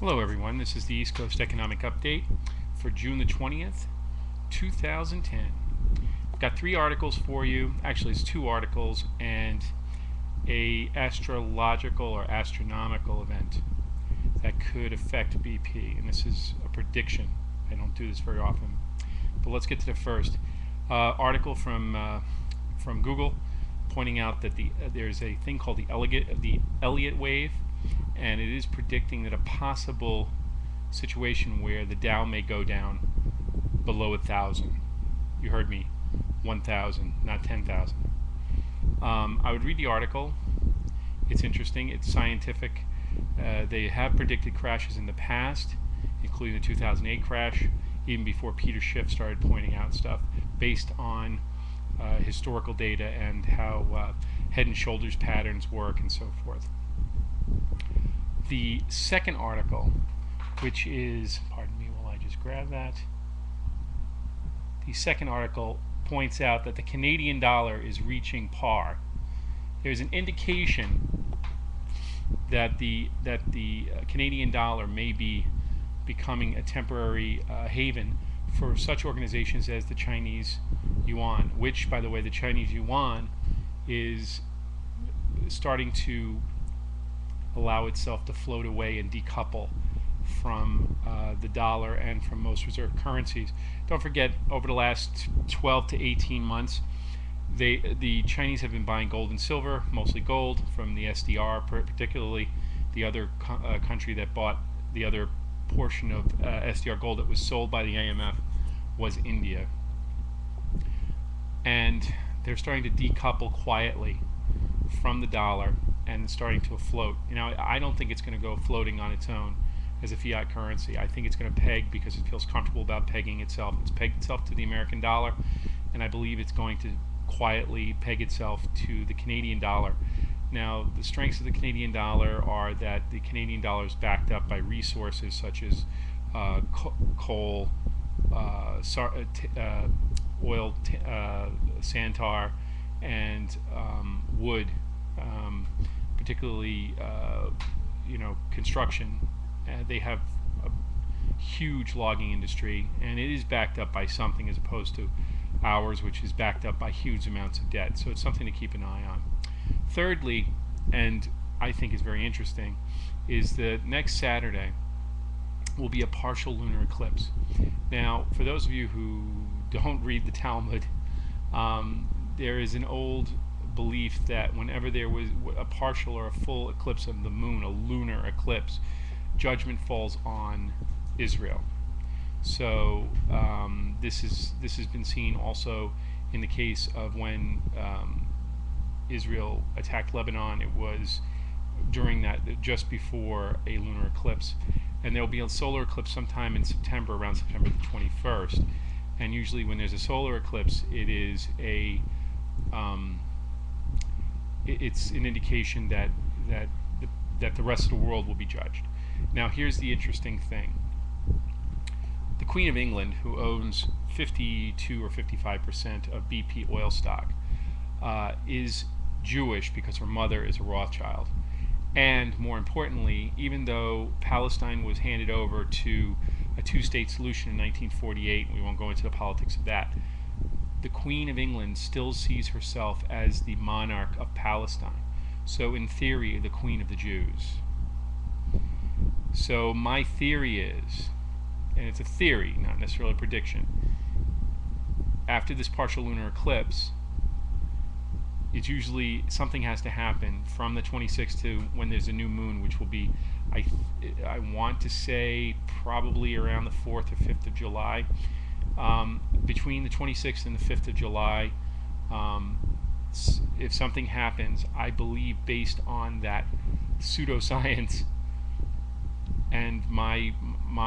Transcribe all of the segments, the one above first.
Hello everyone, this is the East Coast Economic Update for June the 20th, 2010. I've got three articles for you. Actually, it's two articles and a astrological or astronomical event that could affect BP. And this is a prediction. I don't do this very often. But let's get to the first article from Google pointing out that there's a thing called the Elliott wave, and it is predicting that a possible situation where the Dow may go down below 1,000. You heard me, 1,000, not 10,000. I would read the article. It's interesting. It's scientific. They have predicted crashes in the past, including the 2008 crash, even before Peter Schiff started pointing out stuff based on historical data and how head and shoulders patterns work and so forth. The second article, which is, pardon me while I just grab that. The second article points out that the Canadian dollar is reaching par. There's an indication that the Canadian dollar may be becoming a temporary haven for such organizations as the Chinese yuan, which, by the way, the Chinese yuan is starting to allow itself to float away and decouple from the dollar and from most reserve currencies. Don't forget, over the last 12 to 18 months, the Chinese have been buying gold and silver, mostly gold, from the SDR, particularly the other country that bought the other portion of SDR gold that was sold by the IMF was India. And they're starting to decouple quietly from the dollar and starting to float. You know, I don't think it's going to go floating on its own as a fiat currency. I think it's going to peg because it feels comfortable about pegging itself. It's pegged itself to the American dollar, and I believe it's going to quietly peg itself to the Canadian dollar. Now, the strengths of the Canadian dollar are that the Canadian dollar is backed up by resources such as coal, oil, sand tar, and wood, particularly construction. They have a huge logging industry, and it is backed up by something as opposed to ours, which is backed up by huge amounts of debt. So it's something to keep an eye on. Thirdly, and I think is very interesting, is that next Saturday will be a partial lunar eclipse. Now, for those of you who don't read the Talmud, there is an old belief that whenever there was a partial or a full eclipse of the moon, a lunar eclipse, judgment falls on Israel. So this has been seen also in the case of when Israel attacked Lebanon. It was during that, just before a lunar eclipse, and there will be a solar eclipse sometime in September, around September the 21st. And usually, when there's a solar eclipse, it is it's an indication that the rest of the world will be judged. Now, here's the interesting thing. The Queen of England, who owns 52 or 55% of BP oil stock, is Jewish because her mother is a Rothschild. And more importantly, even though Palestine was handed over to a two-state solution in 1948, we won't go into the politics of that, the Queen of England still sees herself as the monarch of Palestine. So in theory, the Queen of the Jews. So my theory is, and it's a theory, not necessarily a prediction, after this partial lunar eclipse, it's usually something has to happen from the 26th to when there's a new moon, which will be, I want to say, probably around the 4th or 5th of July. Between the 26th and the 5th of July, if something happens, I believe, based on that pseudoscience and my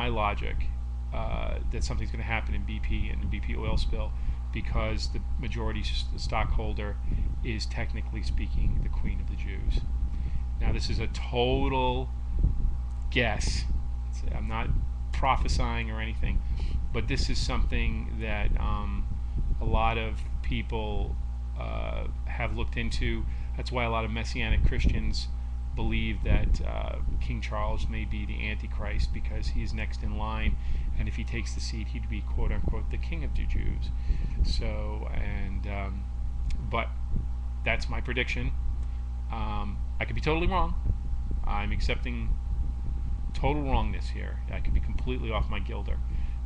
logic, that something's going to happen in BP and the BP oil spill, because the majority stockholder is, technically speaking, the Queen of the Jews. Now, this is a total guess. I'm not prophesying or anything, but this is something that a lot of people have looked into. That's why a lot of Messianic Christians believe that King Charles may be the Antichrist because he is next in line, and if he takes the seat, he'd be quote unquote the king of the Jews. So, but that's my prediction. I could be totally wrong. I'm accepting total wrongness here. I could be completely off my gilder,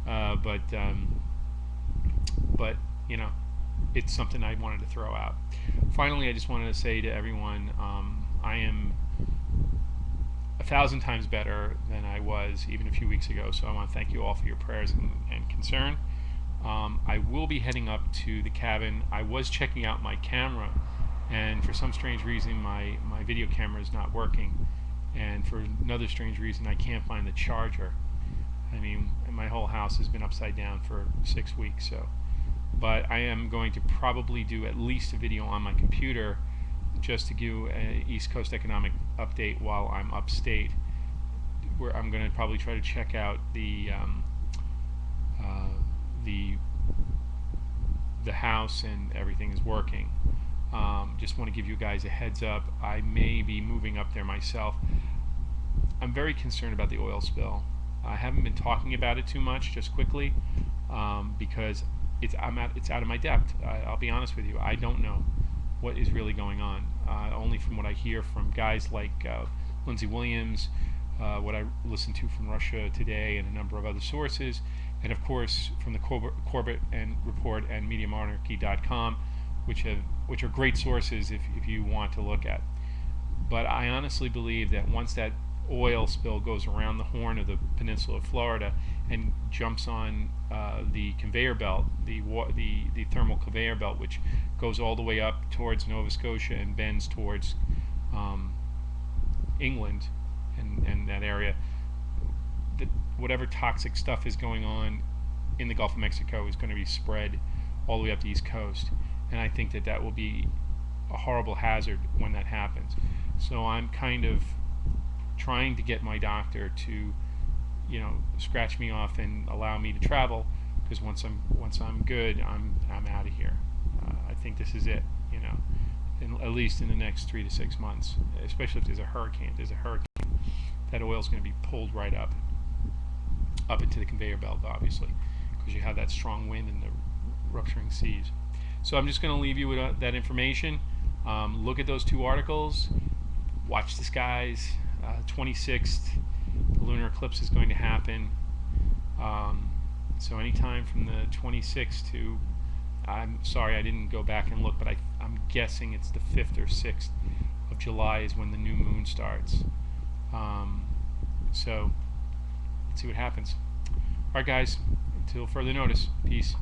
but you know, it's something I wanted to throw out. Finally, I just wanted to say to everyone, I am 1,000 times better than I was even a few weeks ago. So I want to thank you all for your prayers and concern. I will be heading up to the cabin. I was checking out my camera, and for some strange reason my video camera is not working, and for another strange reason I can't find the charger. I mean, my whole house has been upside down for 6 weeks. So, but I am going to probably do at least a video on my computer just to give an East Coast economic update while I'm upstate, where I'm going to probably try to check out the house and everything is working. Just want to give you guys a heads up. I may be moving up there myself. I'm very concerned about the oil spill. I haven't been talking about it too much, just quickly, because it's out of my depth. I'll be honest with you. I don't know what is really going on. Only from what I hear from guys like Lindsey Williams, what I listen to from Russia Today, and a number of other sources, and of course from the Corbett and Report and MediaMonarchy.com, which are great sources if you want to look at. But I honestly believe that once that oil spill goes around the horn of the peninsula of Florida and jumps on the conveyor belt, the thermal conveyor belt, which goes all the way up towards Nova Scotia and bends towards England and that area, whatever toxic stuff is going on in the Gulf of Mexico is going to be spread all the way up the East Coast, and I think that will be a horrible hazard when that happens. So I'm kind of trying to get my doctor to, scratch me off and allow me to travel, because once I'm good, I'm out of here. I think this is it, at least in the next 3 to 6 months, especially if there's a hurricane. That oil's going to be pulled right up into the conveyor belt, obviously, because you have that strong wind and the rupturing seas. So I'm just going to leave you with that information. Look at those 2 articles. Watch the skies. 26th, the lunar eclipse is going to happen. So anytime from the 26th to, I'm sorry I didn't go back and look, but I'm guessing it's the 5th or 6th of July is when the new moon starts. So let's see what happens. Alright guys, until further notice, peace.